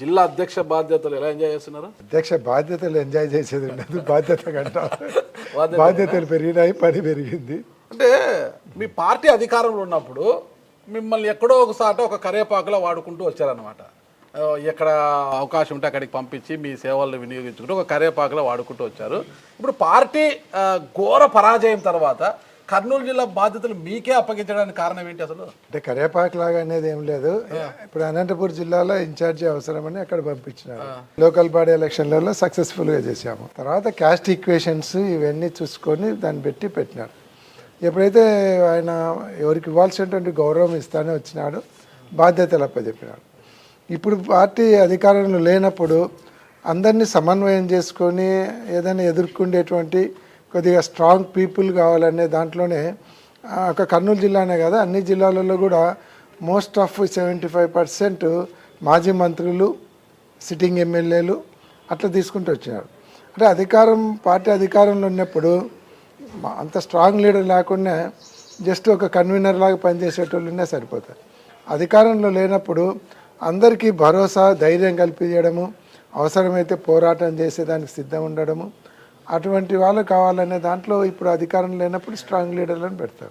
జిల్లా అధ్యక్ష బాధ్యతలు ఎలా ఎంజాయ్ చేస్తున్నారు? అధ్యక్ష బాధ్యతలు ఎంజాయ్ చేసేది ఉండదు, బాధ్యత కంట బాధ్యతలు పెరిగినాయి, పని పెరిగింది. అంటే మీ పార్టీ అధికారంలో ఉన్నప్పుడు మిమ్మల్ని ఎక్కడో ఒకసారి ఒక కరేపాకులో వాడుకుంటూ వచ్చారనమాట. ఎక్కడ అవకాశం ఉంటే అక్కడికి పంపించి మీ సేవలను వినియోగించుకుంటూ ఒక కరేపాకులో వాడుకుంటూ వచ్చారు. ఇప్పుడు పార్టీ ఘోర పరాజయం తర్వాత కర్నూలు జిల్లా బాధ్యతలు మీకే అప్పగించడానికి కారణం ఏంటి అసలు? అంటే కరేపాకు లాగా అనేది ఏం లేదు. ఇప్పుడు అనంతపురం జిల్లాలో ఇన్ఛార్జి అవసరమని అక్కడ పంపించినారు. లోకల్ బాడీ ఎలక్షన్లలో సక్సెస్ఫుల్గా చేశాము. తర్వాత క్యాస్ట్ ఈక్వేషన్స్ ఇవన్నీ చూసుకొని దాన్ని పెట్టినారు. ఎప్పుడైతే ఆయన ఎవరికి ఇవ్వాల్సినటువంటి గౌరవం ఇస్తానే వచ్చినాడు, బాధ్యతలు అప్పచెప్పినాడు. ఇప్పుడు పార్టీ అధికారంలో లేనప్పుడు అందరినీ సమన్వయం చేసుకొని ఏదైనా ఎదుర్కొండేటువంటి కొద్దిగా స్ట్రాంగ్ పీపుల్ కావాలనే దాంట్లోనే ఒక కర్నూలు జిల్లానే కదా, అన్ని జిల్లాలలో కూడా మోస్ట్ ఆఫ్ 75% మాజీ మంత్రులు, సిట్టింగ్ ఎమ్మెల్యేలు అట్లా తీసుకుంటూ వచ్చినారు. అంటే పార్టీ అధికారంలో ఉన్నప్పుడు అంత స్ట్రాంగ్ లీడర్ లేకుండా జస్ట్ ఒక కన్వీనర్ లాగా పనిచేసేటోళ్ళునే సరిపోతారు. అధికారంలో లేనప్పుడు అందరికీ భరోసా, ధైర్యం కల్పించడము, అవసరమైతే పోరాటం చేసేదానికి సిద్ధం ఉండడము, అటువంటి వాళ్ళు కావాలనే దాంట్లో ఇప్పుడు అధికారం లేనప్పుడు స్ట్రాంగ్ లీడర్లను పెడతారు.